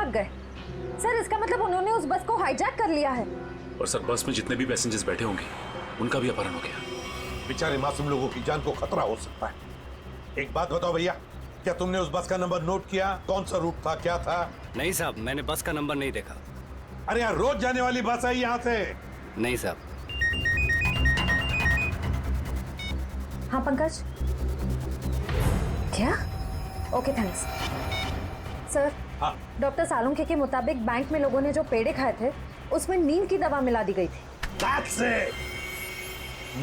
भाग गए। सर इसका मतलब उन्होंने उस बस को हाईजैक कर लिया है। और सर बस में जितने भी पैसेंजर्स बैठे होंगे उनका भी अपहरण हो गया। बेचारे मासूम लोगों की जान को खतरा हो सकता है। एक बात बताओ भैया, क्या तुमने उस बस का नंबर नोट किया? कौन सा रूट था, क्या था? नहीं साहब, मैंने बस का नंबर नहीं देखा। अरे यार, रोज जाने वाली बस है यहाँ से। नहीं साहब। हाँ पंकज, क्या? Okay thanks. सर, हाँ। डॉक्टर सालुंखे के मुताबिक बैंक में लोगों ने जो पेड़े खाए थे उसमें नींद की दवा मिला दी गई थी। That's it!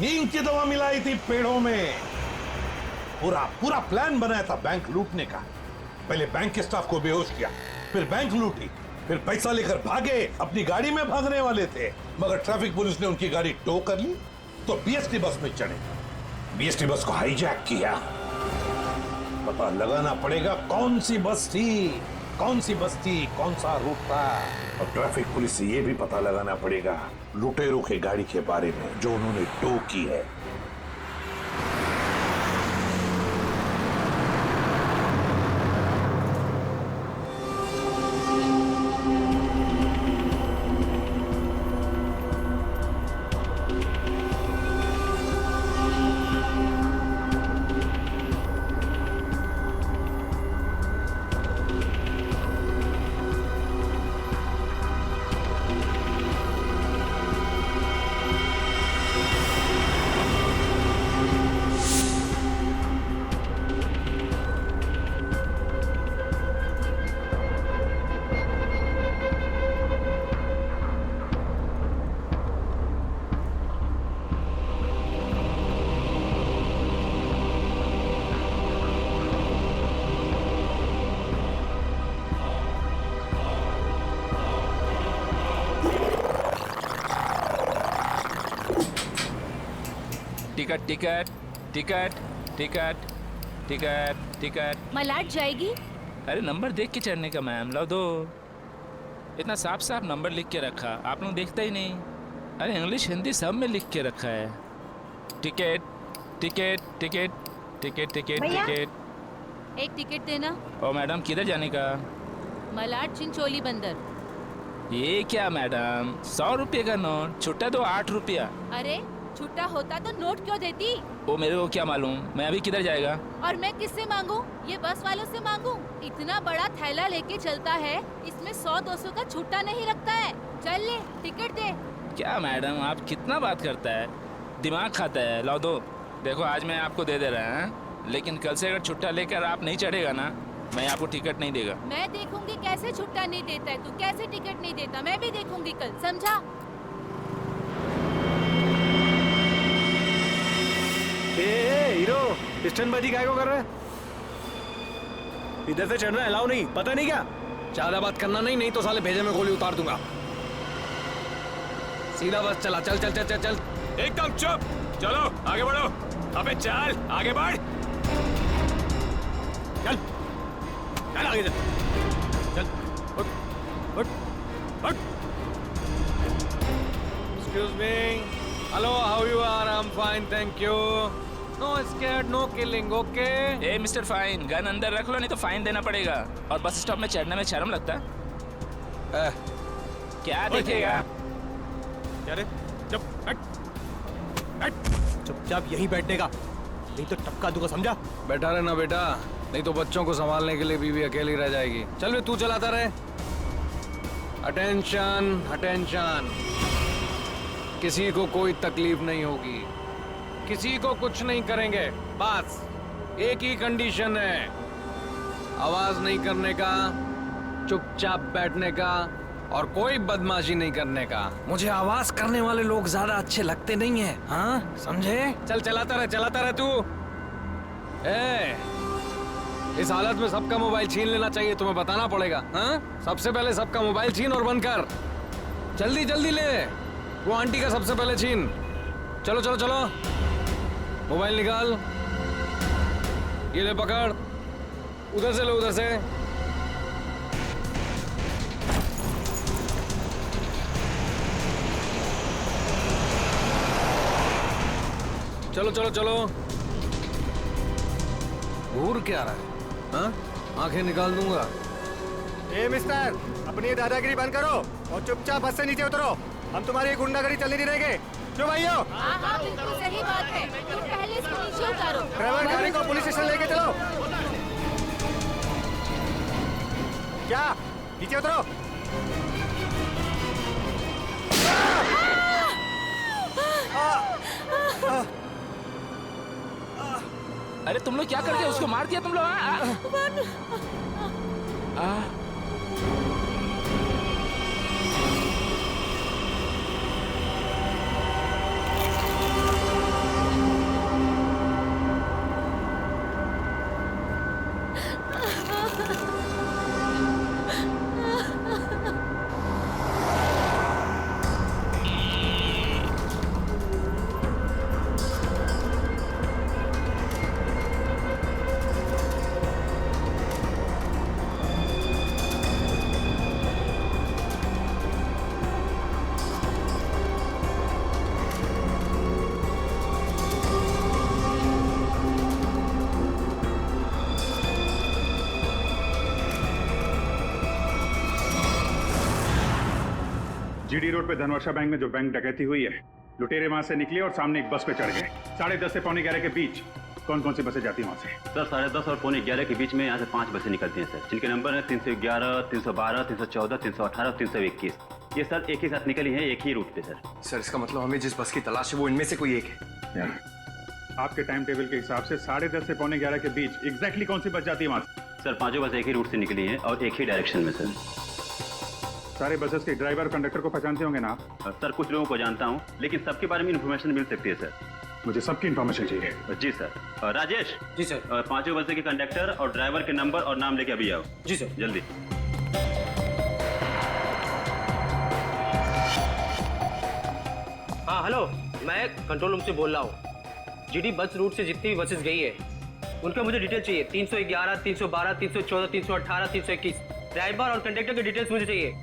नींद की दवा मिलाई थी पेड़ों में। पूरा प्लान बनाया था बैंक लूटने का। पहले बैंक के स्टाफ को बेहोश किया, फिर बैंक लूटी, फिर पैसा लेकर भागे। अपनी गाड़ी में भागने वाले थे, मगर ट्रैफिक पुलिस ने उनकी गाड़ी टो कर ली तो बीएसटी बस में चढ़े। बीएसटी बस को हाईजैक किया। पता लगाना पड़ेगा कौन सी बस थी, कौन सा रूट था। और ट्रैफिक पुलिस से यह भी पता लगाना पड़ेगा लुटेरों के गाड़ी के बारे में जो उन्होंने टो की है। Ticket ticket ticket ticket ticket ticket. Malad जाएगी। अरे नंबर देख के चढ़ने का मैम, लो दो। इतना साफ साफ नंबर लिख के रखा, आप लोग देखता ही नहीं। अरे इंग्लिश हिंदी सब में लिख के रखा है। Ticket ticket ticket ticket ticket ticket. एक टिकट देना। ओ मैडम, किधर जाने का? मलाड चिंचोली बंदर। ये क्या मैडम, 100 रुपये का नोट, छुट्टा तो 8 रुपया। अरे छुट्टा होता तो नोट क्यों देती? वो मेरे को क्या मालूम, मैं अभी किधर जाएगा? और मैं किससे मांगू? ये बस वालों से मांगू? इतना बड़ा थैला लेके चलता है, इसमें 100-200 का छुट्टा नहीं रखता है। चल ले, टिकट दे। क्या मैडम, आप कितना बात करता है, दिमाग खाता है। लो दो। देखो आज मैं आपको दे रहा हूँ, लेकिन कल से अगर छुट्टा लेकर आप नहीं चढ़ेगा ना, मैं आपको टिकट नहीं देगा। मैं देखूंगी कैसे छुट्टा नहीं देता है तू, कैसे टिकट नहीं देता, मैं भी देखूंगी कल, समझा? हीरो, पिस्टनबाजी काय को कर रहा है? इधर से चढ़ना अलाउ नहीं, पता नहीं क्या? ज्यादा बात करना नहीं, नहीं तो साले भेजे में गोली उतार दूंगा। सीधा बस चला, चल चल चल चल चल। एकदम चुप, चलो आगे बढ़ो। अबे चल आगे बढ़। चल चल आगे चल चल। उठ उठ उठ। Excuse me. Hello, how you are? I'm fine, thank you. No scared, no killing, okay? A mister fine, gun अंदर रख लो नहीं तो फाइन देना पड़ेगा। और बस स्टॉप में चढ़ने में शर्म लगता है? क्या देखेगा? अरे चुप हट हट। चुपचाप यहीं बैठने का, नहीं तो टपका दूंगा, समझा? बैठा रहना बेटा, नहीं तो बच्चों को संभालने के लिए बीवी अकेली रह जाएगी। चल वे तू चलाता रहे। अटेंशन अटेंशन, किसी को कोई तकलीफ नहीं होगी, किसी को कुछ नहीं करेंगे। बस एक ही कंडीशन है, आवाज नहीं करने का, चुपचाप बैठने का और कोई बदमाशी नहीं करने का। मुझे आवाज करने वाले लोग ज्यादा अच्छे लगते नहीं हैं, हाँ समझे? चल चलाता रहे तू। इस हालत में सबका मोबाइल छीन लेना चाहिए, तुम्हें बताना पड़ेगा। हाँ, सबसे पहले सबका मोबाइल छीन और बंद कर। जल्दी जल्दी ले, वो आंटी का सबसे पहले छीन। चलो चलो चलो, मोबाइल निकाल, ये ले पकड़, उधर से लो, उधर से। चलो चलो चलो। घूर क्या रहा है? हाँ, आंखें निकाल दूंगा। ए मिस्टर, अपनी ये दादागिरी बंद करो और चुपचाप बस से नीचे उतरो। हम तुम्हारी गुंडागर्दी चलने नहीं देंगे। क्यों भाइयों? हाँ हाँ बिल्कुल सही बात है, तुम पहले इसको नीचे उतारो। ड्राइवर गाड़ी को पुलिस स्टेशन लेके चलो। क्या? नीचे उतरो। अरे तुम लोग क्या कर दिया? उसको मार दिया तुम लोग? जीडी रोड पे धनवर्षा बैंक में जो बैंक डकैती हुई है, लुटेरे वहां से निकले और सामने एक बस पे चढ़ गए। 10:30 से 11:45 के बीच कौन कौन सी बसें जाती हैं वहां से? सर 10:30 और 11:45 के बीच में यहाँ से 5 बसें निकलती हैं सर, जिनके नंबर है 311, 312, 314, 318 और 321। ये सर एक ही साथ निकली हैं, एक ही रूट पे सर। सर इसका मतलब हमें जिस बस की तलाश है वो इनमें से कोई एक है। आपके टाइम टेबल के हिसाब से 10:30 से 11:45 के बीच एग्जैक्टली कौन सी बस जाती है वहां से? सर पांचों बस एक ही रूट से निकली हैं और एक ही डायरेक्शन में सर। सारे बसेस के ड्राइवर कंडक्टर को पहचानते होंगे ना आप? सर कुछ लोगों को जानता हूँ, लेकिन सबके बारे में इन्फॉर्मेशन मिल सकती है सर। मुझे सबकी इन्फॉर्मेशन चाहिए। जी सर। राजेश। जी सर। पांचों बसें के कंडक्टर और ड्राइवर के नंबर और नाम लेके अभी आओ। जी सर। जल्दी। हाँ हेलो, मैं कंट्रोल रूम से बोल रहा हूँ। जीडी बस रूट से जितनी भी बसेस गई है उनका मुझे डिटेल चाहिए। 311, 312, 314, 318, 321 ड्राइवर और कंडक्टर की डिटेल्स मुझे चाहिए।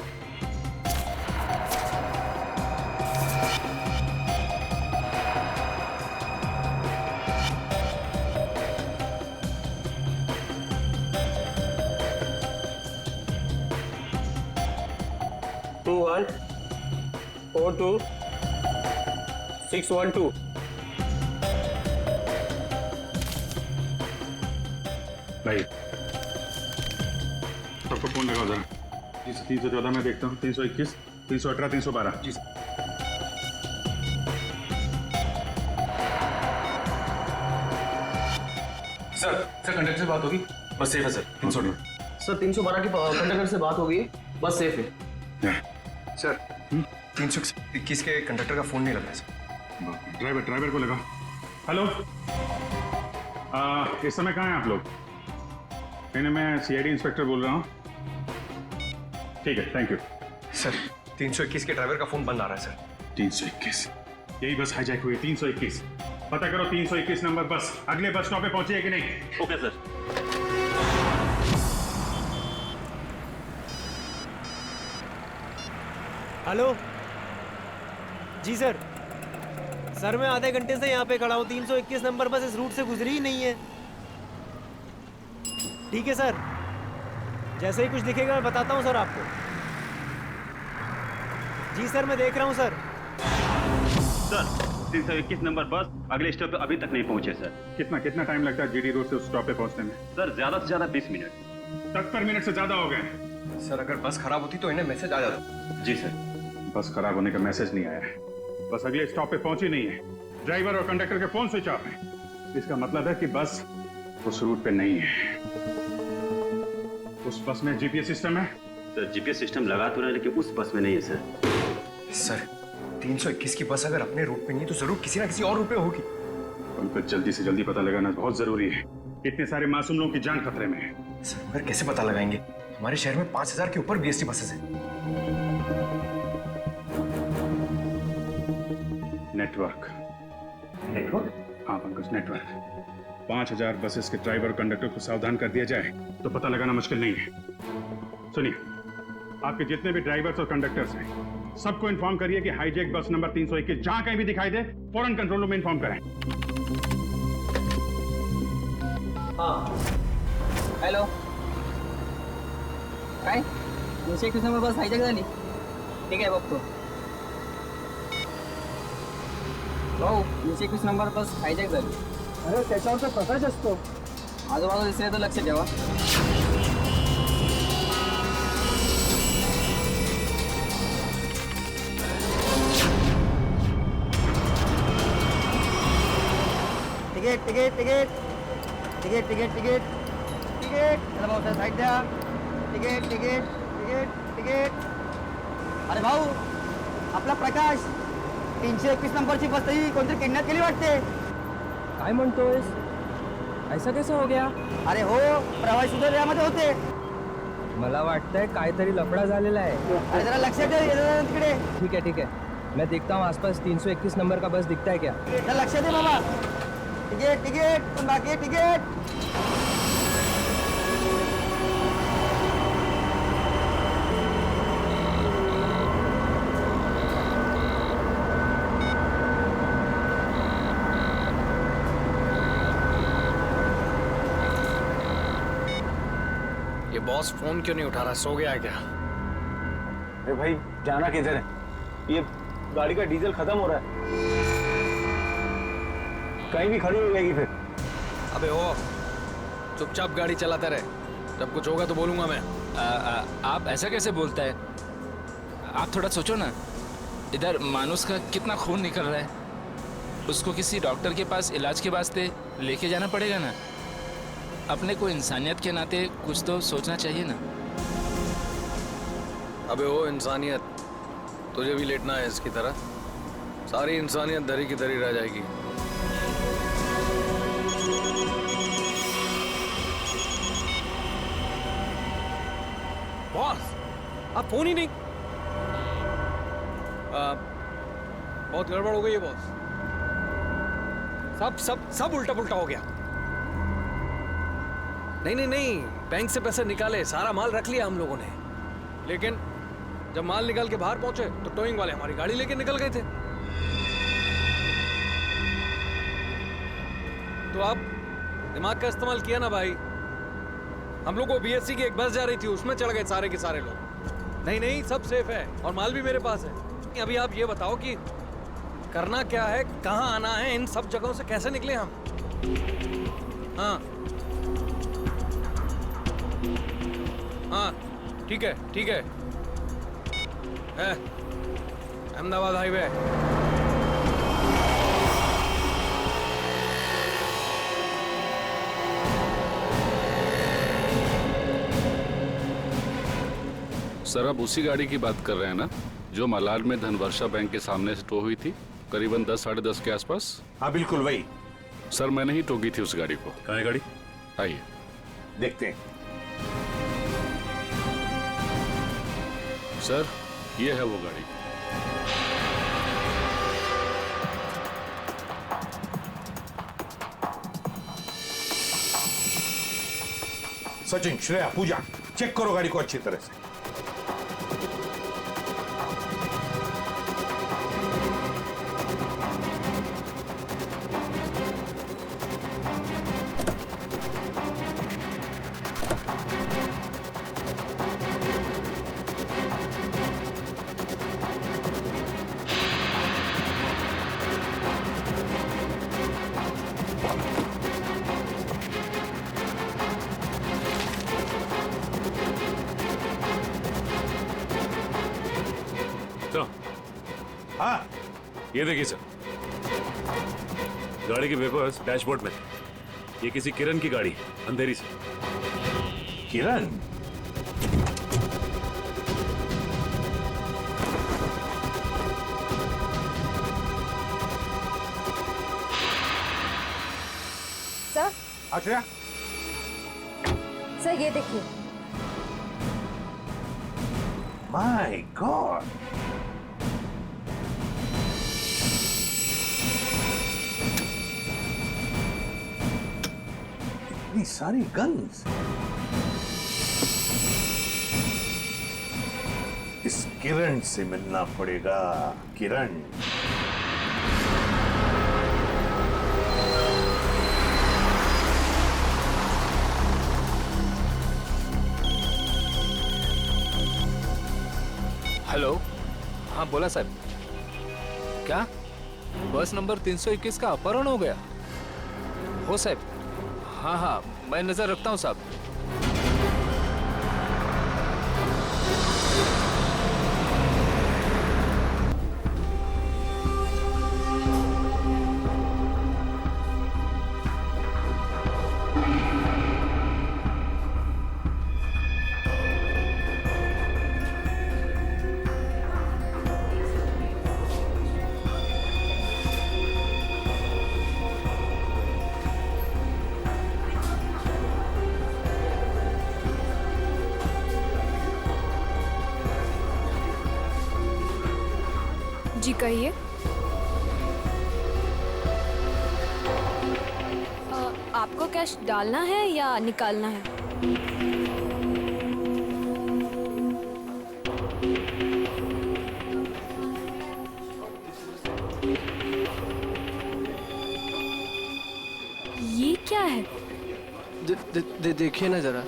टू 1 4 2 6 1 2। भाई सबको फोन लगाओ जरा। 314 में देखता हूँ, 321, 318, 312। जी सर कंडक्टर से बात होगी? बस सेफ है सर। 318 सर 312 की कंडक्टर से बात होगी, बस सेफ है। सर 321 के कंडक्टर का फोन नहीं लग रहा है सर। ड्राइवर को लगा। हेलो, इस समय कहाँ हैं आप लोग? मैं सीआईडी इंस्पेक्टर बोल रहा हूँ। ठीक है, थैंक यू। सर 321 के ड्राइवर का फोन बंद आ रहा है सर। 321, यही बस हाईजैक हुई। 321 पता करो, 321 नंबर बस अगले बस स्टॉप पे पहुंची है कि नहीं? Okay sir. हेलो जी सर। सर मैं आधे घंटे से यहाँ पे खड़ा हूँ। 321 नंबर बस इस रूट से गुजरी ही नहीं है। ठीक है सर, जैसे ही कुछ दिखेगा मैं बताता हूँ सर आपको। जी सर मैं देख रहा हूँ सर। सर 321 नंबर बस अगले स्टॉप पे अभी तक नहीं पहुंचे सर। कितना टाइम लगता है जीडी रोड से उस स्टॉप पे पहुंचने में? सर ज्यादा से ज्यादा 20 मिनट। 70 मिनट से ज्यादा हो गए। सर अगर बस खराब होती तो इन्हें मैसेज आ जाता। जी सर। बस खराब होने का मैसेज नहीं आया है, बस अगले स्टॉप पे पहुंची नहीं है। ड्राइवर और कंडक्टर के फोन स्विच ऑफ है। इसका मतलब है कि बस उस रूट पे नहीं है। उस बस में जीपीएस सिस्टम है? सर जीपीएस सिस्टम लगा तो रहा है, लेकिन उस बस में नहीं है सर। सर 321 की बस अगर अपने रूट पे नहीं तो जरूर किसी ना किसी और रूट पे होगी। उनको जल्दी से जल्दी पता लगाना बहुत जरूरी है। इतने सारे मासूम लोगों की जान खतरे में है। सर मगर कैसे पता लगाएंगे? हमारे शहर में 5000 के ऊपर बीएसटी बसेस हैं। नेटवर्क। हाँ पंकज, नेटवर्क। 5000 बसेस के ड्राइवर और कंडक्टर को सावधान कर दिया जाए तो पता लगाना मुश्किल नहीं है। सुनिए, आपके जितने भी ड्राइवर्स और कंडक्टर्स हैं सबको इन्फॉर्म करिए कि हाईजैक बस नंबर 321 जहां कहीं भी दिखाई दे फौरन कंट्रोल रूम में इन्फॉर्म करें। हाँ हेलो। 221 नंबर बस हायजॅक झाली. ठीक आहे बघतो. भाऊ 221 नंबर बस हायजॅक झाली. अरे त्याच्यावर तर प्रकाश असतो. आजूबाजूला दिसले तर लक्ष ठेवा. Ticket ticket ticket ticket ticket ticket ticket चला भाऊ त्या साईड द्या. Ticket ticket ticket ticket. अरे भाऊ आपला प्रकाश 321 नंबरची बस ही कोणतरी किडनॅप केली वाटते. काय म्हणतोयस? ऐसा कैसा हो गया? अरे हो प्रवासी सुद्धा यामध्ये होते. मला वाटतंय काहीतरी लफडा झालेला आहे. अरे जरा लक्षात ठेव तिकडे. ठीक है ठीक है, मैं देखता हूँ आसपास 321 नंबर का बस दिखता है क्या. लक्षात दे बाबा. टिकट टिकट पण बाकी टिकट. ये बॉस फोन क्यों नहीं उठा रहा? सो गया है क्या? अरे भाई जाना किधर है? ये गाड़ी का डीजल खत्म हो रहा है, कहीं भी खड़ी हो जाएगी फिर. अबे ओ, चुपचाप गाड़ी चलाते रहे. जब कुछ होगा तो बोलूंगा मैं. आप ऐसा कैसे बोलता है? आप थोड़ा सोचो ना, इधर मानुस का कितना खून निकल रहा है. उसको किसी डॉक्टर के पास इलाज के वास्ते लेके जाना पड़ेगा ना. अपने को इंसानियत के नाते कुछ तो सोचना चाहिए ना. अबे ओ इंसानियत, तुझे भी लेटना है इसकी तरह. सारी इंसानियत धरी की धरी रह जाएगी. बॉस आप फोन ही नहीं. बहुत गड़बड़ हो गई है बॉस. सब सब सब उल्टा पुल्टा हो गया. नहीं नहीं नहीं, बैंक से पैसे निकाले, सारा माल रख लिया हम लोगों ने. लेकिन जब माल निकाल के बाहर पहुंचे तो टोइंग वाले हमारी गाड़ी लेके निकल गए थे. तो आप दिमाग का इस्तेमाल किया ना भाई. हम लोग को बीएससी की एक बस जा रही थी, उसमें चढ़ गए सारे के सारे लोग. नहीं नहीं, सब सेफ है और माल भी मेरे पास है. अभी आप ये बताओ कि करना क्या है, कहाँ आना है, इन सब जगहों से कैसे निकले हम? हाँ हाँ ठीक है ठीक है. अहमदाबाद हाईवे. सर आप उसी गाड़ी की बात कर रहे हैं ना जो मलाड में धनवर्षा बैंक के सामने से टो हुई थी करीबन 10 साढ़े 10 के आसपास? हाँ बिल्कुल वही. सर मैंने ही टोकी थी उस गाड़ी को. कहाँ है गाड़ी? आइए देखते हैं. सर ये है वो गाड़ी. सचिन, श्रेया, पूजा, चेक करो गाड़ी को अच्छी तरह से. हाँ ये देखिए सर, गाड़ी के पेपर्स डैशबोर्ड में. ये किसी किरण की गाड़ी है, अंधेरी से. किरण? सर आश्रया, सर ये देखिए. माय गॉड, इतनी सारी गन्स. इस किरण से मिलना पड़ेगा. किरण हेलो, हाँ बोला साहब। क्या बस नंबर 321 का अपहरण हो गया? हो साहब, हाँ हाँ मैं नजर रखता हूँ साहब। जी कहिए। आपको कैश डालना है या निकालना है? ये क्या है? देखिए ना जरा।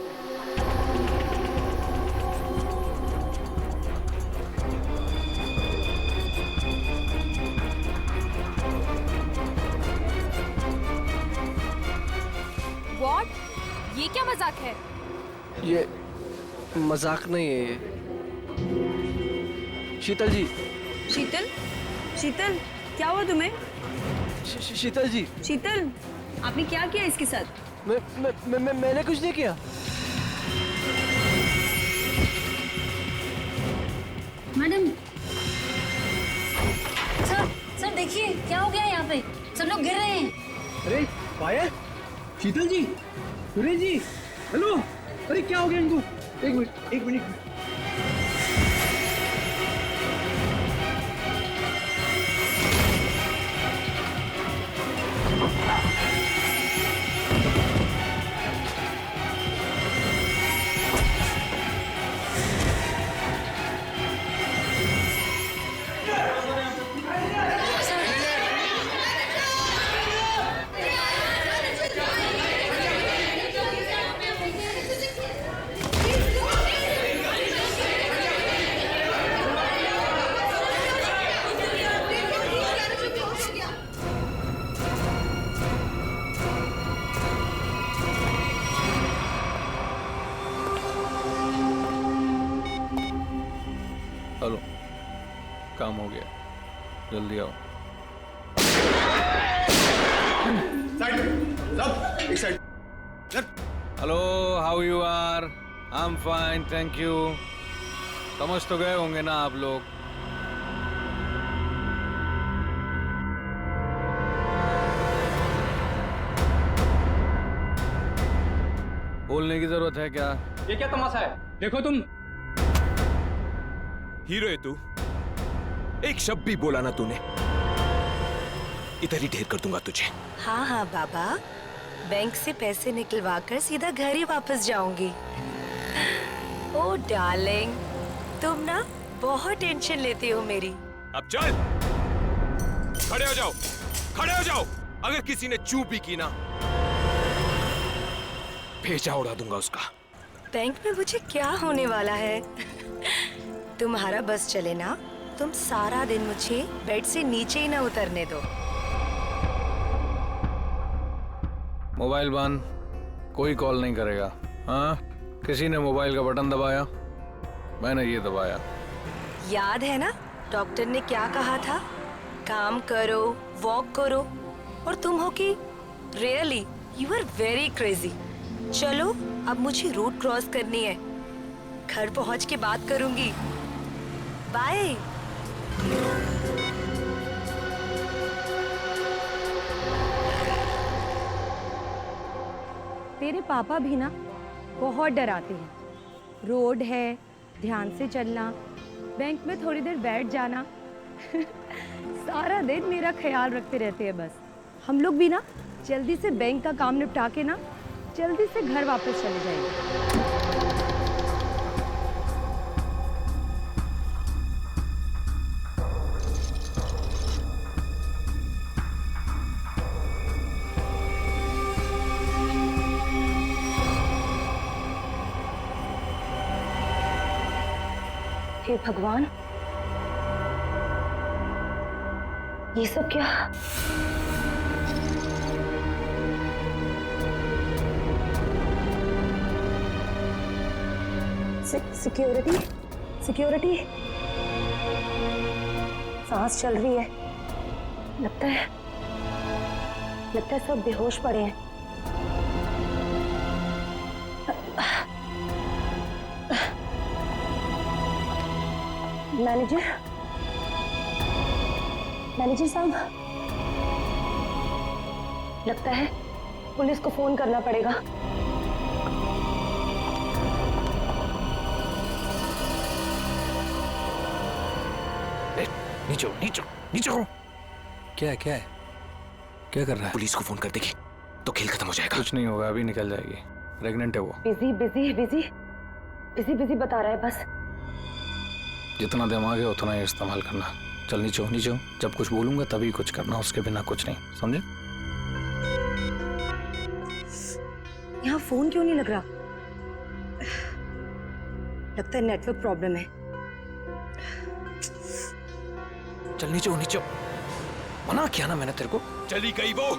What? ये क्या मजाक है? ये मजाक नहीं है ये। शीतल जी। शीतल? शीतल क्या हुआ तुम्हें? शीतल जी। शीतल आपने क्या किया इसके साथ? मैंने कुछ नहीं किया। मैडम। सर देखिए क्या हो गया यहाँ पे, सब लोग गिर रहे हैं। अरे पायल, शीतल जी, सुरेश जी, हेलो। अरे क्या हो गया इनको? एक मिनट। हेलो, काम हो गया, जल्दी आओ। Hello, how you are? I am fine, thank you. समझ तो गए होंगे ना आप लोग। बोलने की जरूरत है क्या? ये क्या तमाशा है? देखो तुम। हीरो है तू, एक शब्द भी बोला ना तूने, इधर ही ढेर कर दूंगा तुझे। हाँ हाँ बाबा, बैंक से पैसे निकलवा कर सीधा घर ही वापस जाऊंगी। ओ डार्लिंग, तुम ना बहुत टेंशन लेती हो मेरी। अब चल, खड़े हो जाओ, खड़े हो जाओ। अगर किसी ने चूप भी की ना, भेजा उड़ा दूंगा उसका। बैंक में मुझे क्या होने वाला है? तुम्हारा बस चले ना, तुम सारा दिन मुझे बेड से नीचे ही ना उतरने दो। मोबाइल बंद, कोई कॉल नहीं करेगा। हाँ, किसी ने मोबाइल का बटन दबाया? मैंने ये दबाया। याद है ना डॉक्टर ने क्या कहा था? काम करो, वॉक करो। और तुम हो कि really you are very crazy. चलो अब मुझे रोड क्रॉस करनी है, घर पहुंच के बात करूंगी। बाय। तेरे पापा भी ना बहुत डराते हैं। रोड है, ध्यान से चलना, बैंक में थोड़ी देर बैठ जाना। सारा दिन मेरा ख्याल रखते रहते हैं बस। हम लोग भी ना जल्दी से बैंक का काम निपटा के ना जल्दी से घर वापस चले जाएंगे। हे भगवान, ये सब क्या? Security, security. सांस चल रही है। लगता है सब बेहोश पड़े हैं। मैनेजर साहब, लगता है पुलिस को फोन करना पड़ेगा। नीचे नीचे हो। क्या है क्या कर रहा है? पुलिस को फोन कर देगी तो खेल खत्म हो जाएगा। कुछ नहीं होगा, अभी निकल जाएगी। प्रेग्नेंट है वो। बिजी बता रहा है बस। जितना दिमाग है उतना ही इस्तेमाल करना। चल नीचे हो। जब कुछ बोलूंगा तभी कुछ करना, उसके बिना कुछ नहीं, समझे? यहाँ फोन क्यों नहीं लग रहा? लगता है नेटवर्क प्रॉब्लम है। चल नीचे हो। मना किया ना मैंने तेरे को। चली गई वो।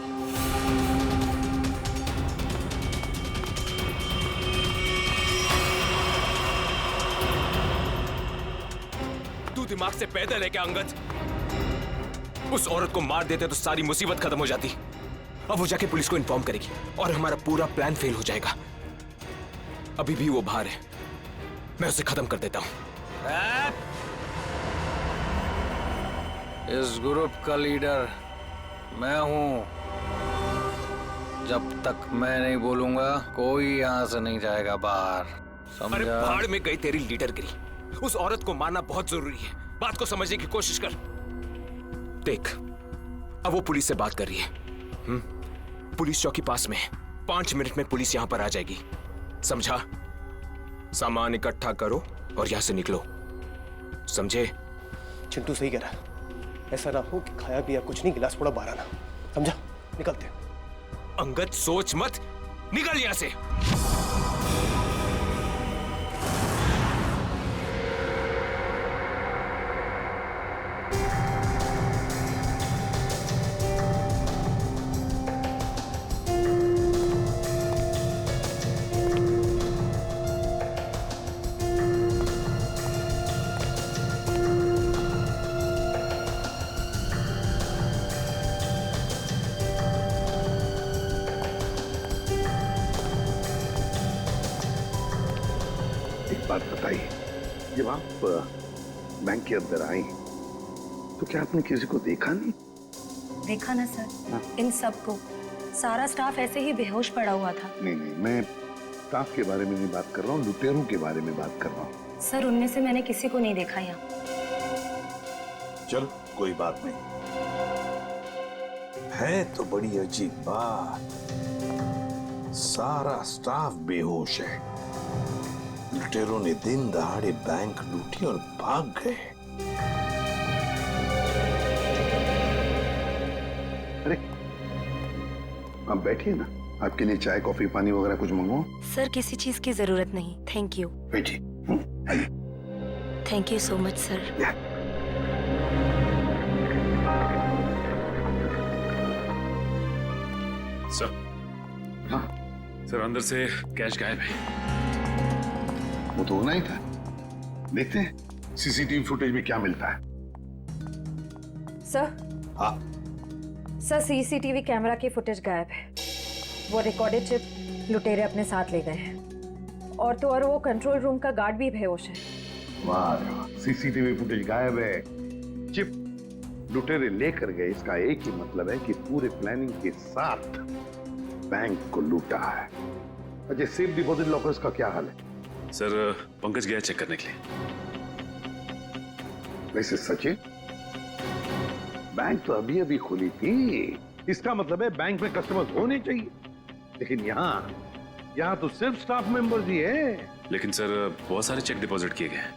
तू दिमाग से पैदल है क्या अंगद? उस औरत को मार देते तो सारी मुसीबत खत्म हो जाती। अब वो जाके पुलिस को इन्फॉर्म करेगी और हमारा पूरा प्लान फेल हो जाएगा। अभी भी वो बाहर है, मैं उसे खत्म कर देता हूं। इस ग्रुप का लीडर मैं हूं। जब तक मैं नहीं बोलूंगा कोई यहां से नहीं जाएगा बाहर, समझा? अरे भाड़ में गई तेरी लीडरगिरी। उस औरत को मारना बहुत जरूरी है। बात को समझने की कोशिश कर। देख, अब वो पुलिस से बात कर रही है। पुलिस चौकी पास में है। 5 मिनट में पुलिस यहां पर आ जाएगी, समझा? सामान इकट्ठा करो और यहां से निकलो, समझे? चिंटू सही कह रहा है। ऐसा ना हो कि खाया पिया कुछ नहीं, गिलास थोड़ा बारह ना। समझा? निकलते। अंगद सोच मत, निकल यहां से। बात बताइए, जब आप बैंक के अंदर आई तो क्या आपने किसी को देखा नहीं? देखा ना सर, इन सबको। सारा स्टाफ ऐसे ही बेहोश पड़ा हुआ था। नहीं, मैं स्टाफ के बारे में नहीं बात कर रहा हूँ, लुटेरों के बारे में बात कर रहा हूँ। सर, उनमें से मैंने किसी को नहीं देखा यहाँ। चल कोई बात नहीं है। तो बड़ी अजीब बात, सारा स्टाफ बेहोश है। लुटेरों ने दिन दहाड़े बैंक लूटी और भाग गए। अरे आप बैठिए ना, आपके लिए चाय कॉफी पानी वगैरह कुछ मंगवाऊं? सर, किसी चीज की जरूरत नहीं, थैंक यू। बैठिए। आइए। Thank you so much sir. Sir, हाँ सर, अंदर से कैश गायब है। वो तो होना ही था। देखते हैं सीसीटीवी फुटेज में क्या मिलता है। सर, हाँ सर, सीसीटीवी कैमरा की फुटेज गायब है। वो रिकॉर्डेड चिप लुटेरे अपने साथ ले गए हैं। और तो और वो कंट्रोल रूम का गार्ड भी बेहोश है। वाह, सीसीटीवी फुटेज गायब है, चिप लुटेरे लेकर गए। इसका एक ही मतलब है कि पूरे प्लानिंग के साथ बैंक को लूटा है। अच्छा, सेफ डिपॉजिट लॉकर्स का क्या हाल है? सर, पंकज गया चेक करने के लिए। वैसे सचिन, बैंक तो अभी अभी खुली थी, इसका मतलब है बैंक में कस्टमर्स होने चाहिए। लेकिन यहाँ तो सिर्फ स्टाफ मेंबर्स ही है। लेकिन सर, बहुत सारे चेक डिपॉजिट किए गए हैं।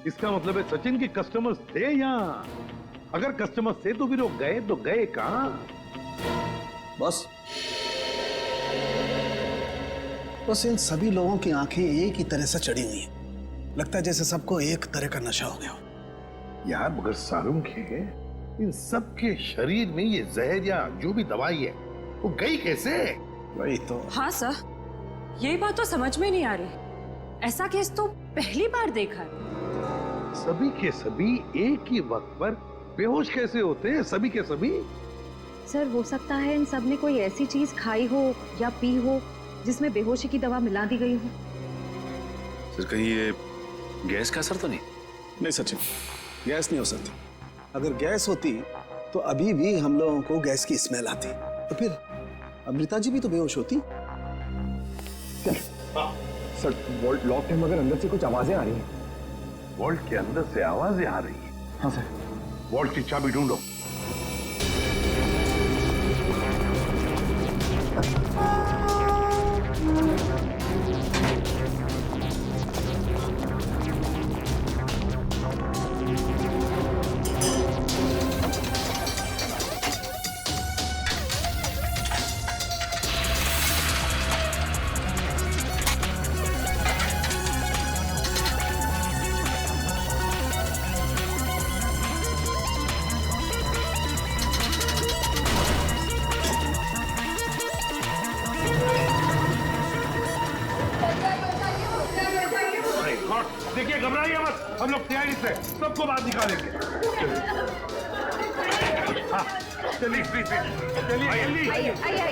इसका मतलब है सचिन के कस्टमर्स थे यहाँ। अगर कस्टमर्स थे तो फिर वो गए तो गए कहाँ? बस इन सभी लोगों की आंखें एक ही तरह से चढ़ी हुई हैं। लगता है जैसे सबको एक तरह का नशा हो गया हो। यार, मगर सारुंग है, इन सब के शरीर में ये जहर या जो भी दवाई है वो गई कैसे? वही तो। हाँ सर, यही बात तो समझ में नहीं आ रही। ऐसा केस तो पहली बार देखा है। सभी के सभी एक ही वक्त पर बेहोश कैसे होते हैं? सभी के सभी। सर हो सकता है इन सब ने कोई ऐसी चीज खाई हो या पी हो जिसमें बेहोशी की दवा मिला दी गई हो। सर कहीं ये गैस का असर तो नहीं? नहीं सचिन, गैस नहीं हो सकती। अगर गैस होती तो अभी भी हम लोगों को गैस की स्मेल आती, तो फिर अमृता जी भी तो बेहोश होती। सर वोल्ट लॉक है मगर अंदर से कुछ आवाजें आ रही हैं। वोल्ट के अंदर से आवाजें आ रही हैं? हाँ सर। वोल्ट की चाबी ढूंढो। देखिए घबराइए मत, हम लोग तैयारी से सबको बाहर निकालेंगे। हाँ चलिए प्लीज, चलिए जल्दी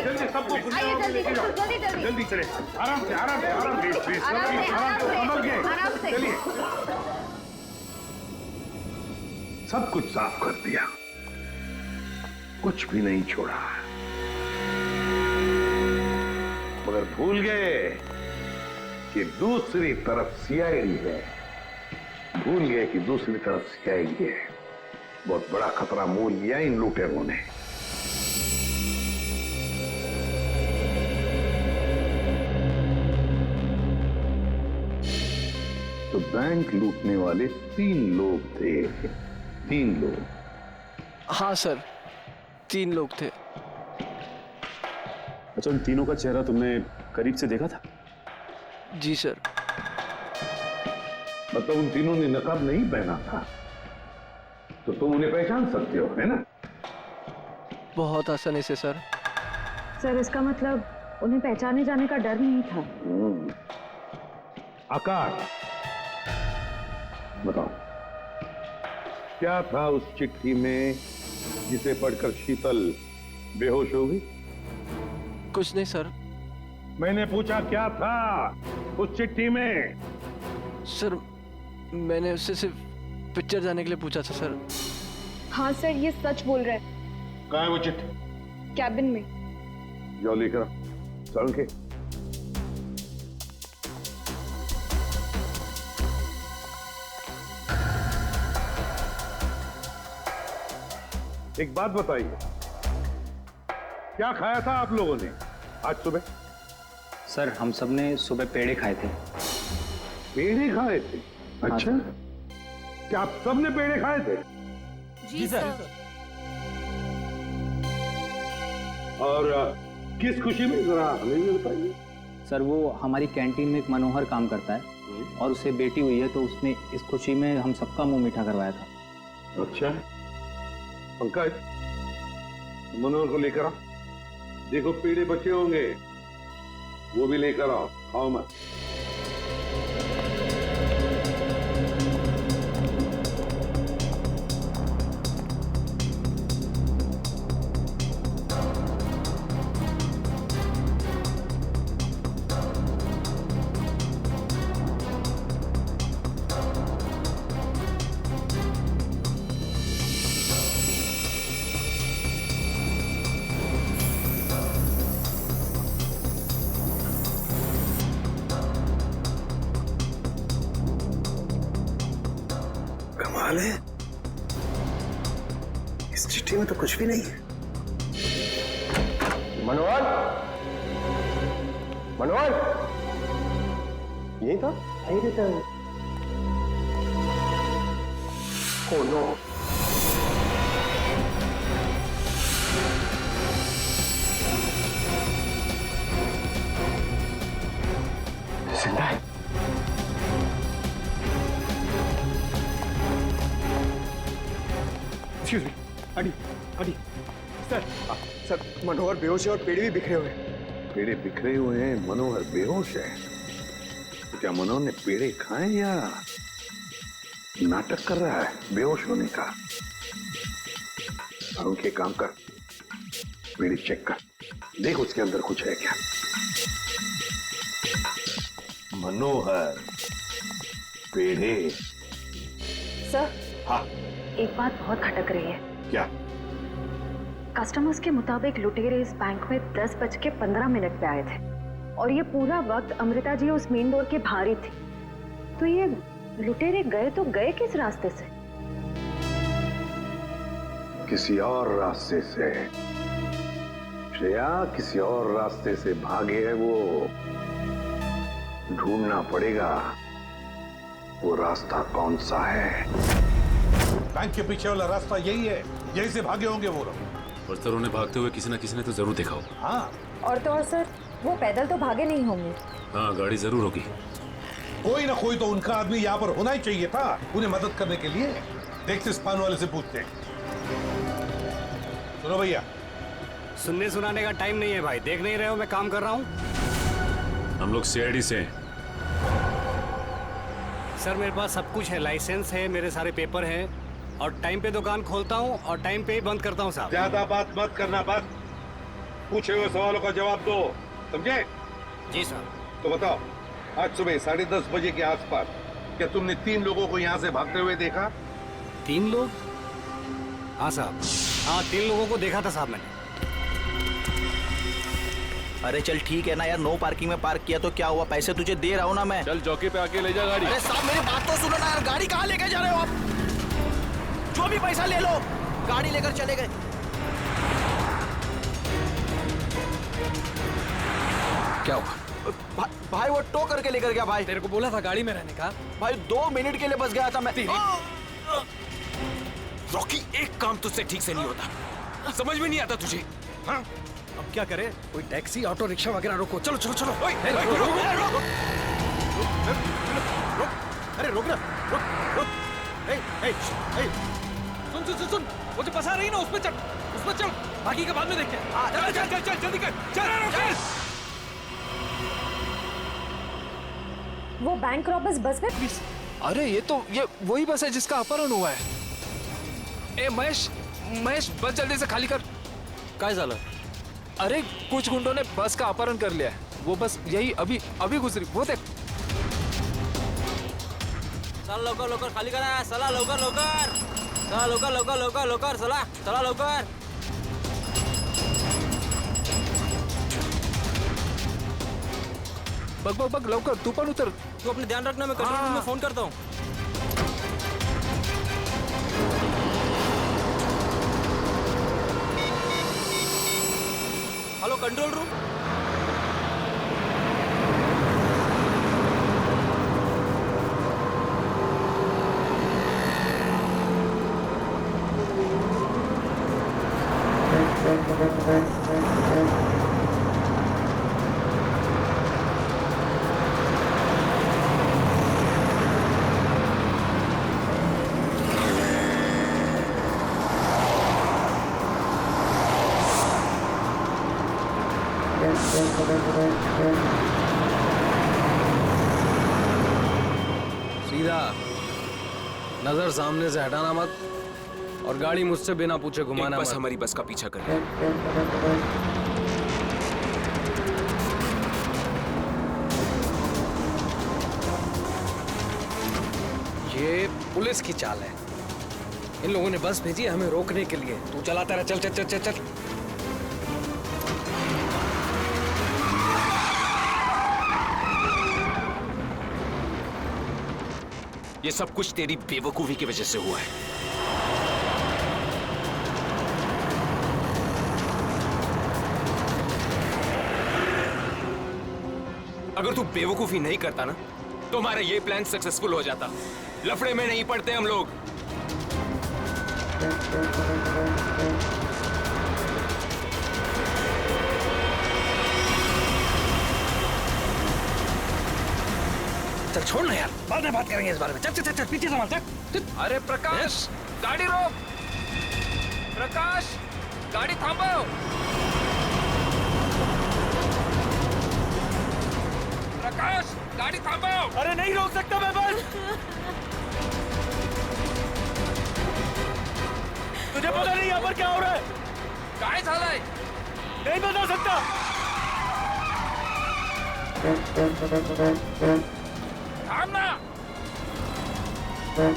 जल्दी सबको जल्दी चले, आराम से आराम से आराम से प्लीज, संभल के चलिए। सब कुछ साफ कर दिया, कुछ भी नहीं छोड़ा, मगर भूल गए कि दूसरी तरफ सीआईडी है। भूल गए कि दूसरी तरफ सीआईडी है। बहुत बड़ा खतरा मोल लिया इन लुटेरों ने। तो बैंक लूटने वाले 3 लोग थे। 3 लोग। हाँ सर, 3 लोग थे। अच्छा, उन तीनों का चेहरा तुमने करीब से देखा था? जी सर। मतलब उन तीनों ने नकाब नहीं पहना था, तो तुम उन्हें पहचान सकते हो, है ना? बहुत आसानी से सर। सर इसका मतलब उन्हें पहचाने जाने का डर नहीं था। आकाश बताओ, क्या था उस चिट्ठी में जिसे पढ़कर शीतल बेहोश हो गई? कुछ नहीं सर। मैंने पूछा क्या था उस चिट्ठी में? सर मैंने उससे सिर्फ पिक्चर जाने के लिए पूछा था सर। हाँ सर, ये सच बोल रहा है। कहाँ है वो चिट्ठी? कैबिन में। जाओ लेकर चल के। एक बात बताइए, क्या खाया था आप लोगों ने आज सुबह? सर हम सब ने सुबह पेड़े खाए थे। पेड़े खाए थे? अच्छा, क्या आप सब ने पेड़े खाए थे? जी सर। और किस खुशी में, जरा हमें भी बताइए। सर वो हमारी कैंटीन में एक मनोहर काम करता है और उसे बेटी हुई है, तो उसने इस खुशी में हम सबका मुंह मीठा करवाया था। अच्छा, पंकज मनोहर को लेकर आओ। देखो पेड़े बचे होंगे, वो भी लेकर आओ, खाओ मत। कमाल है, इस चिट्ठी में तो कुछ भी नहीं है। मनोहर, मनोहर, यही था? यही रहता है। Oh no. जिंदा है। Excuse me. अड़ी अड़ी सर मनोहर बेहोश है और पेड़े भी बिखरे हुए हैं। पेड़े बिखरे हुए हैं, मनोहर बेहोश है। तो क्या मनोहर ने पेड़े खाए या नाटक कर रहा है बेहोश होने का? अरुण के काम कर, पेड़े चेक कर, देख उसके अंदर कुछ है क्या। मनोहर पेड़े। सर हाँ एक बात बहुत खटक रही है। क्या? कस्टमर्स के मुताबिक लुटेरे इस बैंक में 10:15 पे आए थे और ये पूरा वक्त अमृता जी उस मेन डोर के बाहर ही थी। तो ये लुटेरे गए तो गए किस रास्ते से? किसी और रास्ते से श्रेया, किसी और रास्ते से भागे है वो। ढूंढना पड़ेगा वो रास्ता कौन सा है। बैंक के पीछे वाला रास्ता यही है, यही से भागे होंगे वो लोग। और सर उन्हें भागते हुए किसी न किसी ने तो जरूर देखा होगा। हाँ और तो और सर वो पैदल तो भागे नहीं होंगे। हाँ गाड़ी जरूर होगी। कोई ना कोई तो उनका आदमी यहाँ पर होना ही चाहिए था उन्हें मदद करने के लिए। देखते इस पान वाले से पूछते हैं। सुनो भैया, सुनने सुनाने का टाइम नहीं है भाई, देख नहीं रहे हो मैं काम कर रहा हूँ। हम लोग सीआईडी से हैं। सर मेरे पास सब कुछ है, लाइसेंस है, मेरे सारे पेपर हैं और टाइम पे दुकान खोलता हूँ और टाइम पे ही बंद करता हूँ साहब। ज्यादा बात मत करना, बस पूछे हुए सवालों का जवाब दो, समझे? जी सर। तो बताओ, आज सुबह 10:30 बजे के आसपास क्या तुमने 3 लोगों को यहाँ से भागते हुए देखा? 3 लोग? हाँ साहब, हाँ 3 लोगों को देखा था साहब मैंने। अरे चल ठीक है ना यार, नो पार्किंग में पार्क किया तो क्या हुआ, पैसे तुझे दे रहा हूँ ना मैं। चल चौकी पे आके ले जा गाड़ी। अरे साहब मेरी बात तो सुनो ना यार, गाड़ी कहाँ लेके जा रहे हो आप? जो भी पैसा ले लो, गाड़ी लेकर चले गए। क्या हुआ? भाई वो टो करके लेकर गया भाई। तेरे को बोला था गाड़ी में रहने का। भाई 2 मिनट के लिए बस गया था मैं। रॉकी, एक काम तुझसे ठीक से नहीं होता, समझ में नहीं आता तुझे? हाँ? अब क्या करे, कोई टैक्सी ऑटो रिक्शा वगैरह रोको। चलो चलो चलो। अरे रुक ना, रुक। सुन, वो जो बसा रही ना उसमें चल, बाकी का बाद में देखते हैं। चल जल्दी कर, चल। वो बैंक रॉबर्स बस में? अरे ये वही बस है जिसका अपहरण हुआ है। ए महेश, बस जल्दी से खाली कर। काय झालं? अरे कुछ गुंडों ने बस का अपहरण कर लिया है। वो बस यही अभी गुजरी, वो देख। चल लवकर खाली करा, चला लवकर चला लवकर। बघ लवकर, तू पण उतर। तू अपने ध्यान रखना, मैं कंट्रोल रूम में फोन करता हूँ। Hello control room. सीधा नजर सामने से हटाना मत और गाड़ी मुझसे बिना पूछे घुमाना बस मत। हमारी बस का पीछा कर। ये पुलिस की चाल है। इन लोगों ने बस भेजी है हमें रोकने के लिए। तू चलाता रहा, चल। ये सब कुछ तेरी बेवकूफी की वजह से हुआ है। अगर तू बेवकूफी नहीं करता ना तो हमारा ये प्लान सक्सेसफुल हो जाता। लफड़े में नहीं पड़ते हम लोग। चल छोड़ ना यार, बाद में बात करेंगे इस बारे में। चल पीछे संभाल, चल। अरे प्रकाश, गाड़ी रोक। प्रकाश गाड़ी थांबो। प्रकाश गाड़ी थांबो। अरे नहीं रोक सकता मैं बस। तुझे पता नहीं यहाँ पर क्या हो रहा है? काय झालंय? नहीं बता सकता। थांब ना। Thank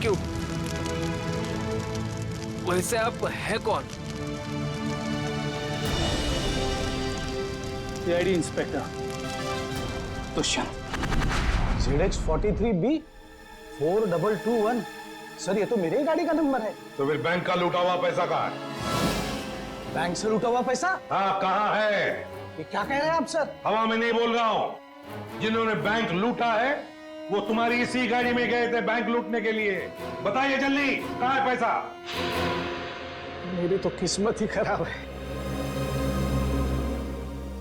you. वैसे आप है कौन? CID inspector Dushyant. ZX43B 4221। Sir ये तो मेरे ही गाड़ी का नंबर है। तो फिर बैंक का लूटा हुआ पैसा कहाँ है? बैंक से लूटा हुआ पैसा? हाँ कहाँ है? ये क्या कह रहे हैं आप सर? हवा में नहीं बोल रहा हूँ। जिन्होंने बैंक लूटा है वो तुम्हारी इसी गाड़ी में गए थे बैंक लूटने के लिए। बताइए जल्दी, कहाँ है पैसा? मेरी तो किस्मत ही खराब है।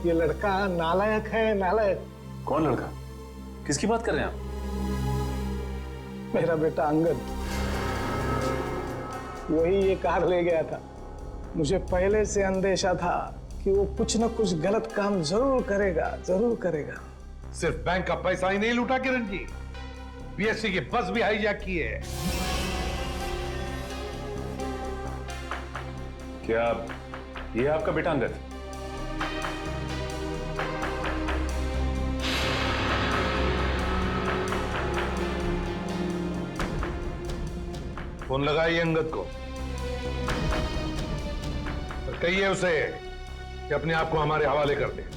ये लड़का नालायक है, नालायक। कौन लड़का? किसकी बात कर रहे हैं आप? मेरा बेटा अंगद, वही ये कार ले गया था। मुझे पहले से अंदेशा था कि वो कुछ न कुछ गलत काम जरूर करेगा, जरूर करेगा। सिर्फ बैंक का पैसा ही नहीं लूटा किरण जी, बीएससी की बस भी हाईजैक की है। क्या ये आपका बेटा अंगद? फोन लगाइए अंगद को और कहिए उसे कि अपने आप को हमारे हवाले कर दे।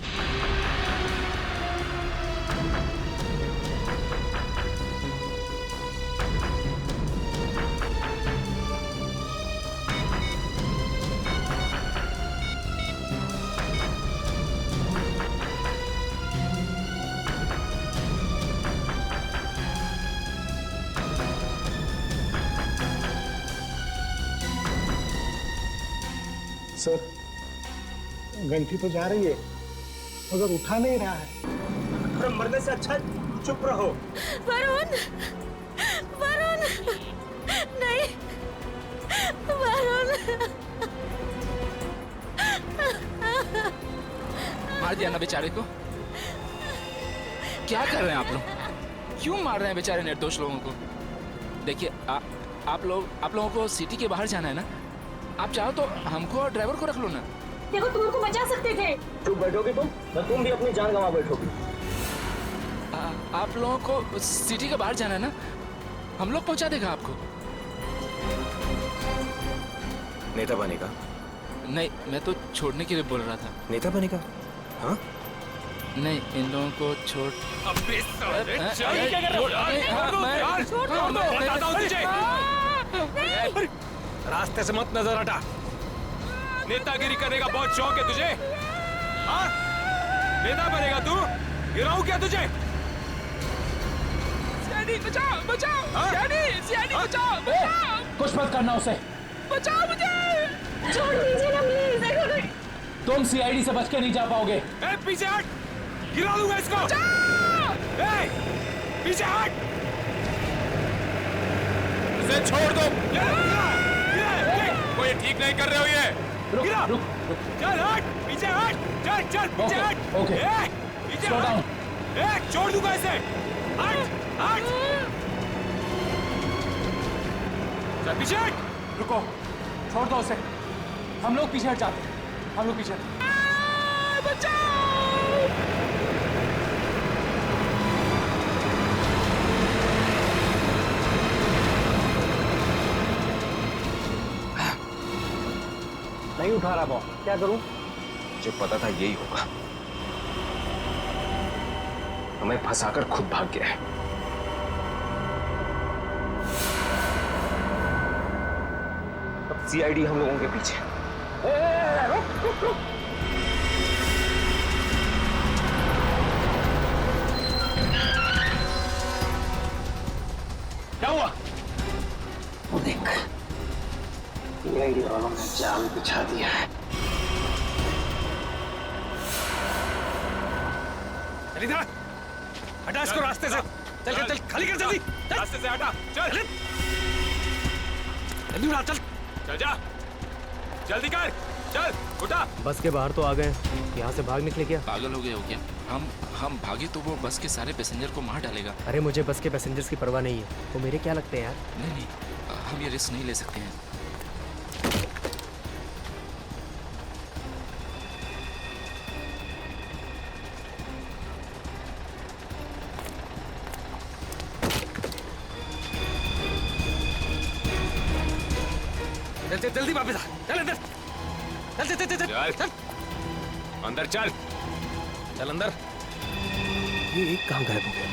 सर घंटी तो जा रही है मगर उठा नहीं रहा है। अरे मरने से अच्छा चुप रहो। वरुण, वरुण, नहीं, वरुण। मार दिया ना बेचारे को। क्या कर रहे हैं आप लोग? क्यों मार रहे हैं बेचारे निर्दोष लोगों को? देखिए आप लोगों को सिटी के बाहर जाना है ना, आप चाहो तो हमको और ड्राइवर को रख लो ना। देखो तुम उनको बचा सकते थे। चुप बैठोगी तुम भी अपनी जान गंवा बैठोगी। आप लोगों को सिटी के बाहर जाना है ना, हम लोग पहुंचा देगा आपको। नेता बनेगा? नहीं, मैं तो छोड़ने के लिए बोल रहा था। नेता बनेगा? हाँ? नहीं, इन लोगों को छोड़। अबे साले, चल क्या कर रहे हो? छोड़ दो, मैं बताता हूँ तुझे। रास्ते से मत नजर हटा। नेतागिरी करने का बहुत शौक है तुझे? हाँ? नेता बनेगा तू? गिराऊं क्या तुझे? सीआईडी बचाओ, बचाओ, सीआईडी बचाओ, बचाओ। कुछ मत करना उसे। बचाओ मुझे। छोड़ दीजिए ना प्लीज। तुम सीआईडी से बच के नहीं जा पाओगे। पीछे हट, गिरा दूंगा इसको। पीछे हट, इसे छोड़ दो। कोई ठीक नहीं कर रहे हो ये। रुक, चल हट, पीछे हट, चल पीछे हट। ओके, पीछे हट। छोड़ दूंगा इसे। हट, हट। चल पीछे हट। रुको, छोड़ दो उसे। हम लोग पीछे हट जाते हैं। हम लोग पीछे। बचाओ। नहीं उठा रहा बॉस, क्या करूं? जो पता था यही होगा। हमें फंसाकर खुद भाग गया है। अब सीआईडी हम लोगों के पीछे। क्या हुआ? वो देख, सीआईडी वालों ने जाल बिछा दिया है। चल इधर, हटा इसको रास्ते से। चल चल चल, खाली कर जल्दी। रास्ते से हटा, चल जल्दी उठा, चल चल जा, जल्दी कर, चल उठा। बस के बाहर तो आ गए, यहाँ से भाग निकले क्या? पागल हो गए हो क्या? हम भागे तो वो बस के सारे पैसेंजर को मार डालेगा। अरे मुझे बस के पैसेंजर्स की परवाह नहीं है, वो मेरे क्या लगते हैं यार? नहीं नहीं, हम ये रिस्क नहीं ले सकते हैं। चल चल जल्दी वापस आ, चल अंदर, चल चल चल चल चल अंदर, चल चल अंदर। ये एक कहाँ गायब हो गया?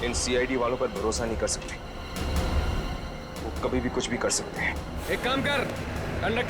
इन सीआईडी वालों पर भरोसा नहीं कर सकते। वो कभी भी कुछ भी कर सकते हैं। एक काम कर, कंडक्टर